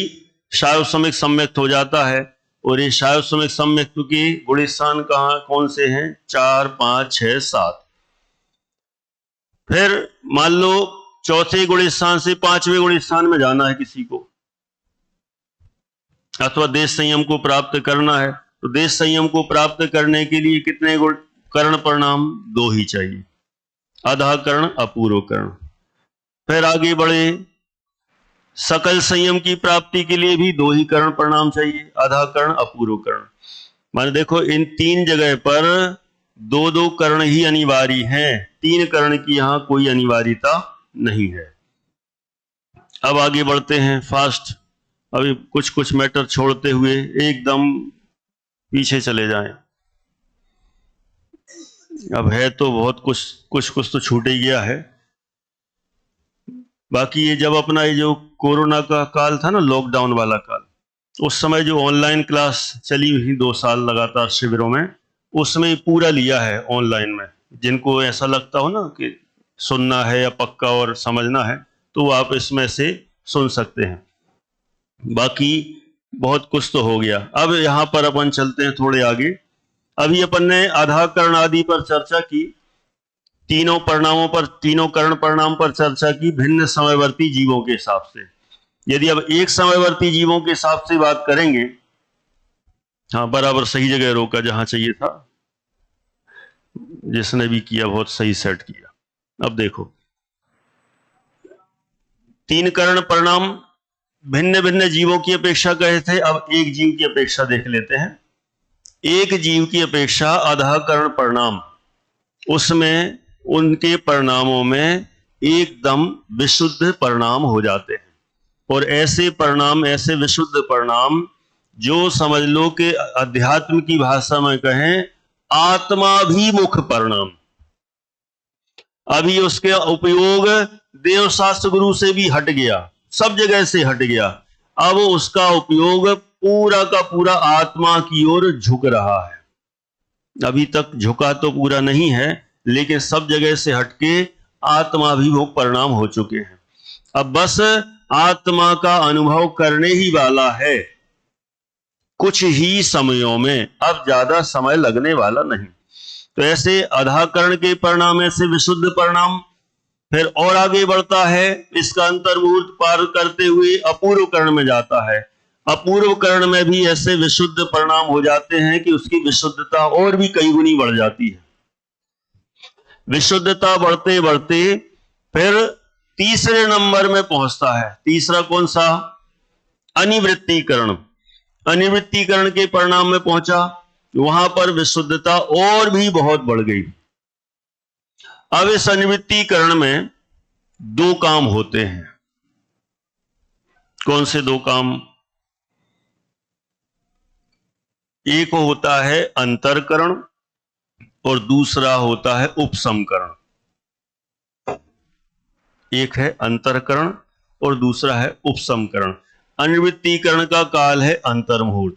शायोपसमिक सम्यक्त हो जाता है। और ये शायोपसमिक सम्यक्त्व के गुण स्थान कहां कौन से हैं? 4, 5, 6, 7। फिर मान लो चौथे गुण स्थान से 5वें गुण स्थान में जाना है किसी को, अथवा देश संयम को प्राप्त करना है, तो देश संयम को प्राप्त करने के लिए कितने गुण कर्ण प्रणाम दो ही चाहिए, आधा कर्ण अपूर्व कर्ण। फिर आगे बढ़े, सकल संयम की प्राप्ति के लिए भी दो ही कर्ण प्रणाम चाहिए, आधा कर्ण अपूर्व कर्ण। माने देखो इन तीन जगह पर दो दो कर्ण ही अनिवार्य हैं, तीन कर्ण की यहां कोई अनिवार्यता नहीं है। अब आगे बढ़ते हैं फास्ट, अभी कुछ कुछ मैटर छोड़ते हुए एकदम पीछे चले जाएं। अब है तो बहुत कुछ कुछ तो छूट ही गया है। बाकी ये जब अपना ये जो कोरोना का काल था ना, लॉकडाउन वाला काल, उस समय जो ऑनलाइन क्लास चली हुई 2 साल लगातार शिविरों में, उसमें पूरा लिया है ऑनलाइन में। जिनको ऐसा लगता हो ना कि सुनना है या पक्का और समझना है, तो आप इसमें से सुन सकते हैं। बाकी बहुत कुछ तो हो गया। अब यहां पर अपन चलते हैं थोड़े आगे। अभी अपन ने आधा कर्ण आदि पर चर्चा की, तीनों परिणामों पर, तीनों कर्ण परिणाम पर चर्चा की भिन्न समयवर्ती जीवों के हिसाब से। यदि अब एक समयवर्ती जीवों के हिसाब से बात करेंगे, हाँ बराबर सही जगह रोका जहां चाहिए था, जिसने भी किया बहुत सही सेट किया। अब देखो, तीन कर्ण परिणाम भिन्न भिन्न जीवों की अपेक्षा कहे थे, अब एक जीव की अपेक्षा देख लेते हैं। एक जीव की अपेक्षा आधा कर्ण परिणाम, उसमें उनके परिणामों में एकदम विशुद्ध परिणाम हो जाते हैं। और ऐसे परिणाम, ऐसे विशुद्ध परिणाम जो समझ लो कि अध्यात्म की भाषा में कहें आत्माभिमुख परिणाम। अभी उसके उपयोग देव शास्त्र गुरु से भी हट गया, सब जगह से हट गया। अब उसका उपयोग पूरा का पूरा आत्मा की ओर झुक रहा है। अभी तक झुका तो पूरा नहीं है, लेकिन सब जगह से हटके आत्माभिमुख परिणाम हो चुके हैं। अब बस आत्मा का अनुभव करने ही वाला है कुछ ही समयों में, अब ज्यादा समय लगने वाला नहीं। तो ऐसे आधा कर्ण के परिणाम, ऐसे विशुद्ध परिणाम। फिर और आगे बढ़ता है, इसका अंतर्मुहूर्त पार करते हुए अपूर्व कर्ण में जाता है। अपूर्व कर्ण में भी ऐसे विशुद्ध परिणाम हो जाते हैं कि उसकी विशुद्धता और भी कई गुनी बढ़ जाती है। विशुद्धता बढ़ते बढ़ते फिर तीसरे नंबर में पहुंचता है। तीसरा कौन सा? अनिवृत्तीकरण। अनिवृत्तीकरण के परिणाम में पहुंचा, वहां पर विशुद्धता और भी बहुत बढ़ गई। अब इस अनिवृत्तीकरण में दो काम होते हैं। कौन से दो काम? एक होता है अंतरकरण और दूसरा होता है उपसमकरण। एक है अंतरकरण और दूसरा है उपसमकरण। अनिवृत्तीकरण का काल है अंतर्मुहूर्त।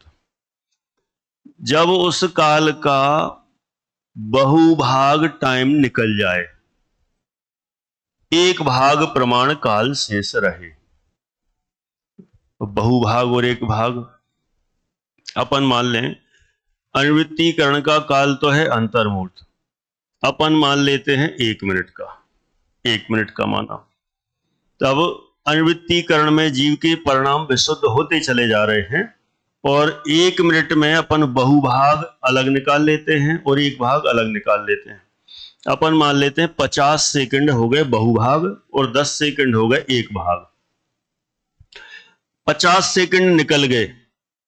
जब उस काल का बहुभाग टाइम निकल जाए, एक भाग प्रमाण काल शेष रहे। बहुभाग और एक भाग अपन मान लें। अनिवृत्तीकरण का काल तो है अंतर्मुहूर्त, अपन मान लेते हैं 1 मिनट का, 1 मिनट का माना। तब अनिवृत्तीकरण में जीव के परिणाम विशुद्ध होते चले जा रहे हैं और 1 मिनट में अपन बहुभाग अलग निकाल लेते हैं और एक भाग अलग निकाल लेते हैं। अपन मान लेते हैं 50 सेकंड हो गए बहुभाग और 10 सेकंड हो गए एक भाग। 50 सेकंड निकल गए,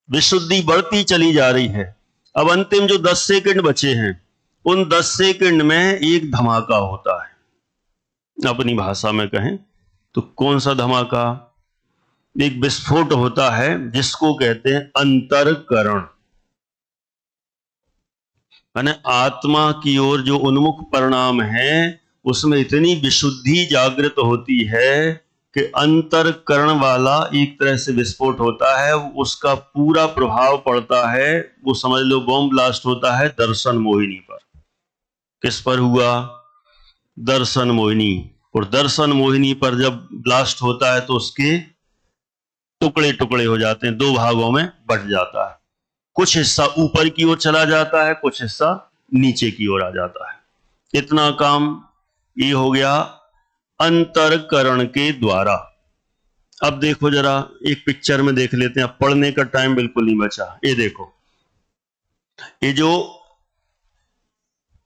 विशुद्धि बढ़ती चली जा रही है। अब अंतिम जो 10 सेकंड बचे हैं, उन 10 सेकंड में एक धमाका होता है। अपनी भाषा में कहें तो कौन सा धमाका? एक विस्फोट होता है जिसको कहते हैं अंतरकरण। माने आत्मा की ओर जो उन्मुख परिणाम है, उसमें इतनी विशुद्धि जागृत होती है कि अंतरकरण वाला एक तरह से विस्फोट होता है। उसका पूरा प्रभाव पड़ता है, वो समझ लो बॉम्ब ब्लास्ट होता है दर्शन मोहिनी पर। किस पर हुआ? दर्शन मोहिनी। और दर्शन मोहिनी पर जब ब्लास्ट होता है तो उसके टुकड़े टुकड़े हो जाते हैं, 2 भागों में बट जाता है। कुछ हिस्सा ऊपर की ओर चला जाता है, कुछ हिस्सा नीचे की ओर आ जाता है। इतना काम ये हो गया अंतरकरण के द्वारा। अब देखो जरा एक पिक्चर में देख लेते हैं, पढ़ने का टाइम बिल्कुल नहीं बचा। ये देखो, ये जो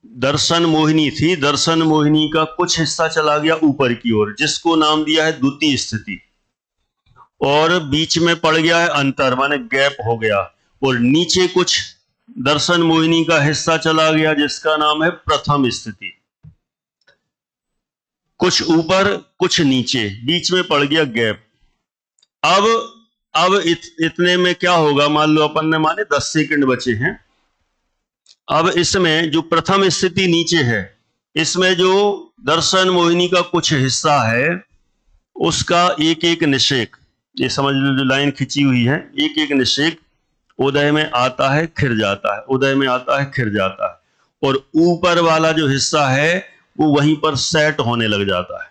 दर्शन मोहिनी थी, दर्शन मोहिनी का कुछ हिस्सा चला गया ऊपर की ओर, जिसको नाम दिया है द्वितीय स्थिति, और बीच में पड़ गया है अंतर, माने गैप हो गया, और नीचे कुछ दर्शन मोहिनी का हिस्सा चला गया जिसका नाम है प्रथम स्थिति। कुछ ऊपर कुछ नीचे, बीच में पड़ गया गैप। अब इतने में क्या होगा, मान लो अपन ने माने 10 सेकंड बचे हैं। अब इसमें जो प्रथम स्थिति नीचे है, इसमें जो दर्शन मोहिनी का कुछ हिस्सा है उसका एक एक निषेक, ये समझ लो जो लाइन खिंची हुई है, एक एक निषेक उदय में आता है खिर जाता है, उदय में आता है खिर जाता है, और ऊपर वाला जो हिस्सा है वो वहीं पर सेट होने लग जाता है।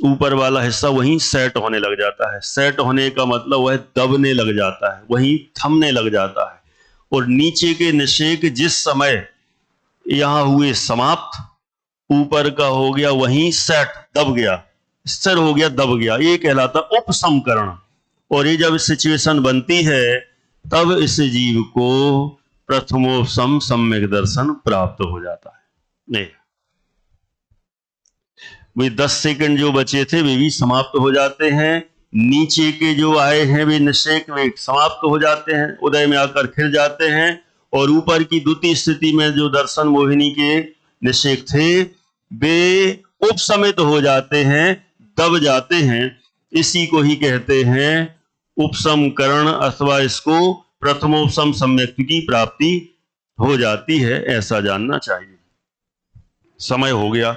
ऊपर वाला हिस्सा वहीं सेट होने लग जाता है। सेट होने का मतलब वह दबने लग जाता है, वहीं थमने लग जाता है। और नीचे के निषेक जिस समय यहां हुए समाप्त, ऊपर का हो गया वहीं सेट, दब गया, स्थिर हो गया, दब गया, ये कहलाता उपसमकरण। और ये जब सिचुएशन बनती है तब इस जीव को प्रथमोपसम सम्यक दर्शन प्राप्त हो जाता है। नहीं, वे 10 सेकंड जो बचे थे वे भी समाप्त हो जाते हैं। नीचे के जो आए हैं वे निषेक वे समाप्त हो जाते हैं, उदय में आकर खिल जाते हैं। और ऊपर की द्वितीय स्थिति में जो दर्शन मोहिनी के निषेक थे वे उपसमित हो जाते हैं, दब जाते हैं। इसी को ही कहते हैं उपसमकरण, अथवा इसको प्रथमोपसम सम्यक की प्राप्ति हो जाती है, ऐसा जानना चाहिए। समय हो गया,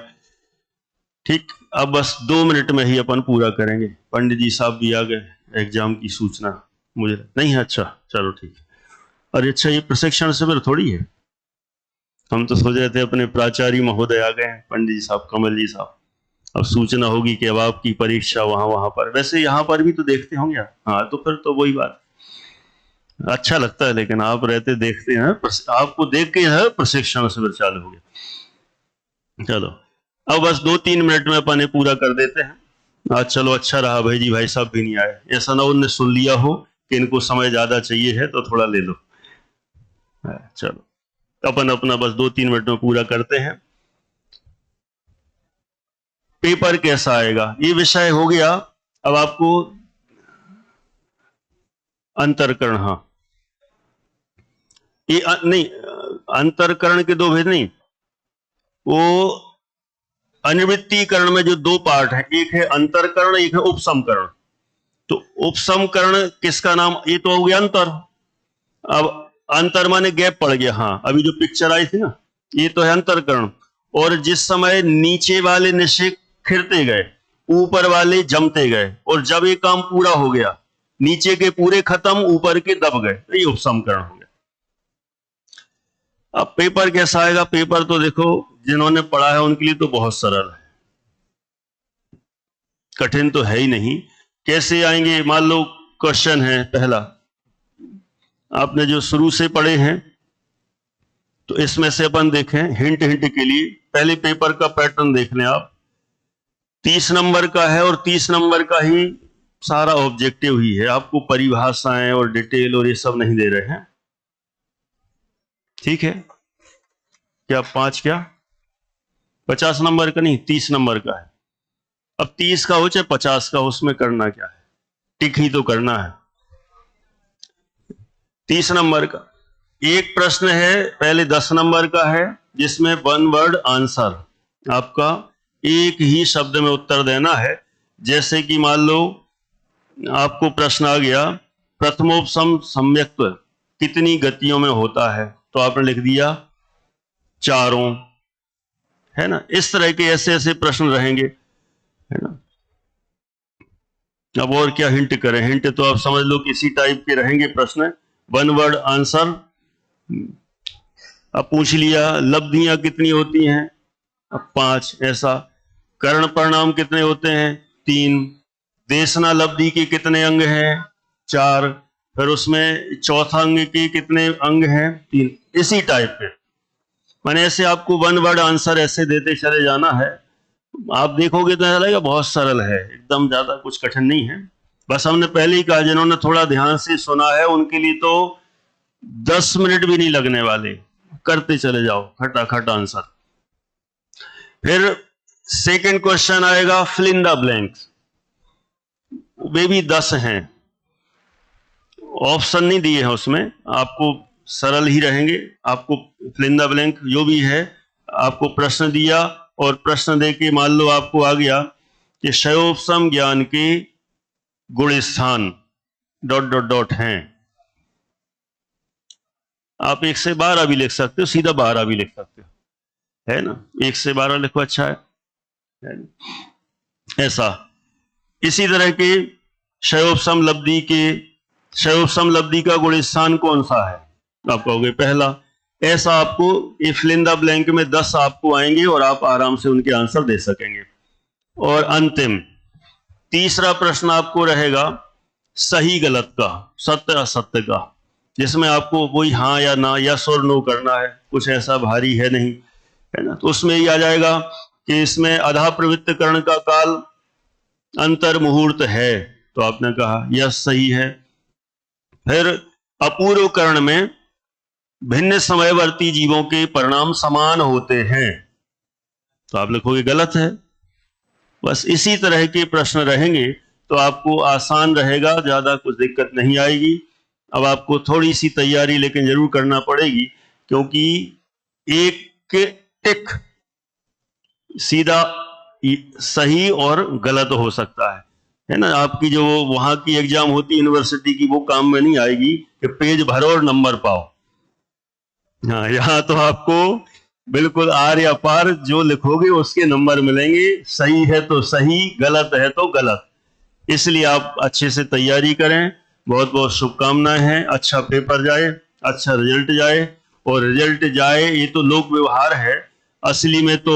ठीक। अब बस 2 मिनट में ही अपन पूरा करेंगे। पंडित जी साहब भी आ गए, एग्जाम की सूचना मुझे नहीं है। अच्छा चलो ठीक है। अरे अच्छा, ये प्रशिक्षण शिविर थोड़ी है, हम तो सोच रहे थे अपने प्राचार्य महोदय आ गए हैं, पंडित जी साहब, कमल जी साहब। अब सूचना होगी कि अब आपकी परीक्षा वहां पर, वैसे यहाँ पर भी तो देखते होंगे। हाँ, तो फिर तो वही बात, अच्छा लगता है, लेकिन आप रहते देखते हैं, आपको देख के है प्रशिक्षण शिविर चालू हो गया। चलो अब बस 2-3 मिनट में अपन पूरा कर देते हैं आज। चलो अच्छा रहा भाई जी, भाई साहब भी नहीं आए, ऐसा ना उनने सुन लिया हो कि इनको समय ज्यादा चाहिए है तो थोड़ा ले लो। चलो अपन अपना बस 2-3 मिनट में पूरा करते हैं। पेपर कैसा आएगा ये विषय हो गया। अब आपको अंतरकरण, हाँ ये नहीं, अंतरकरण के 2 भेद नहीं, वो अनिवृत्तीकरण में जो 2 पार्ट है, एक है अंतरकरण, एक है उपसमकरण। तो उपसमकरण किसका नाम, ये तो हो गया अंतर। अब अंतर माने गैप पड़ गया, हाँ अभी जो पिक्चर आई थी ना, ये तो है अंतरकरण। और जिस समय नीचे वाले निषेक खिरते गए, ऊपर वाले जमते गए, और जब ये काम पूरा हो गया, नीचे के पूरे खत्म, ऊपर के दब गए, तो ये उपसमकरण हो गया। अब पेपर कैसा आएगा, पेपर तो देखो जिन्होंने पढ़ा है उनके लिए तो बहुत सरल है, कठिन तो है ही नहीं। कैसे आएंगे, मान लो क्वेश्चन है पहला, आपने जो शुरू से पढ़े हैं, तो इसमें से अपन देखें हिंट के लिए, पहले पेपर का पैटर्न देख लें आप। 30 नंबर का है और 30 नंबर का ही सारा ऑब्जेक्टिव ही है, आपको परिभाषाएं और डिटेल और ये सब नहीं दे रहे हैं, ठीक है। क्या 5 क्या 50 नंबर का नहीं, 30 नंबर का है। अब 30 का हो चाहे 50 का हो, उसमें करना क्या है, टिक ही तो करना है। 30 नंबर का एक प्रश्न है, पहले 10 नंबर का है, जिसमें 1 वर्ड आंसर, आपका एक ही शब्द में उत्तर देना है। जैसे कि मान लो आपको प्रश्न आ गया, प्रथमोपसम सम्यक्त्व कितनी गतियों में होता है, तो आपने लिख दिया 4, है ना। इस तरह के ऐसे ऐसे प्रश्न रहेंगे, है ना। अब और क्या हिंट करें, हिंट तो आप समझ लो किसी टाइप के रहेंगे प्रश्न। 1 वर्ड आंसर, अब पूछ लिया लब्धियां कितनी होती हैं, अब 5 ऐसा। कर्ण परिणाम कितने होते हैं, 3। देशना लब्धि के कितने अंग हैं, 4। फिर उसमें चौथा अंग के कितने अंग हैं, 3। इसी टाइप के, मैंने ऐसे आपको 1 वर्ड आंसर ऐसे देते चले जाना है। आप देखोगे तो ऐसा लगेगा बहुत सरल है, एकदम ज्यादा कुछ कठिन नहीं है। बस हमने पहले ही कहा, जिन्होंने थोड़ा ध्यान से सुना है उनके लिए तो 10 मिनट भी नहीं लगने वाले, करते चले जाओ खटाखट आंसर। फिर सेकंड क्वेश्चन आएगा फिल इन द ब्लैंक्स, वे भी 10 हैं, ऑप्शन नहीं दिए हैं उसमें, आपको सरल ही रहेंगे। आपको फिल इन द ब्लैंक जो भी है, आपको प्रश्न दिया और प्रश्न दे के मान लो आपको आ गया कि क्षयोपशम ज्ञान के गुण स्थान ... हैं। आप 1 से 12 भी लिख सकते हो, सीधा 12 भी लिख सकते हो, है ना, 1 से 12 लिखो, अच्छा है ना? ऐसा इसी तरह के क्षयोपशम लब्धि का गुण स्थान कौन सा है, आप कहोगे पहला। ऐसा आपको फिल इन द ब्लैंक में 10 आपको आएंगे और आप आराम से उनके आंसर दे सकेंगे। और अंतिम तीसरा प्रश्न आपको रहेगा सही गलत का, सत्य असत्य का, जिसमें आपको वही हाँ या ना, यस और नो करना है, कुछ ऐसा भारी है नहीं, है ना। तो उसमें ये आ जाएगा कि इसमें अधा प्रवृत्तिकरण का काल अंतर मुहूर्त है, तो आपने कहा यस सही है। फिर अपूर्व करण में भिन्न समयवर्ती जीवों के परिणाम समान होते हैं, तो आप लिखोगे गलत है। बस इसी तरह के प्रश्न रहेंगे तो आपको आसान रहेगा, ज्यादा कुछ दिक्कत नहीं आएगी। अब आपको थोड़ी सी तैयारी लेकिन जरूर करना पड़ेगी, क्योंकि एक टिक सीधा सही और गलत हो सकता है ना। आपकी जो वहां की एग्जाम होती यूनिवर्सिटी की, वो काम में नहीं आएगी कि पेज भरो और नंबर पाओ। हाँ, यहाँ तो आपको बिल्कुल आर या पार जो लिखोगे उसके नंबर मिलेंगे, सही है तो सही, गलत है तो गलत। इसलिए आप अच्छे से तैयारी करें, बहुत बहुत शुभकामनाएं हैं, अच्छा पेपर जाए, अच्छा रिजल्ट जाए। और रिजल्ट जाए ये तो लोक व्यवहार है, असली में तो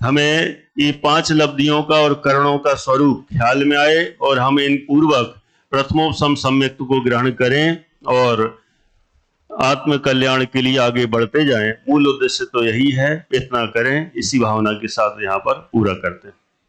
हमें ये 5 लब्धियों का और करणों का स्वरूप ख्याल में आए और हम इन पूर्वक प्रथमोपसम सम्यक्त को ग्रहण करें और आत्म कल्याण के लिए आगे बढ़ते जाएं। मूल उद्देश्य तो यही है, इतना करें, इसी भावना के साथ यहाँ पर पूरा करते हैं।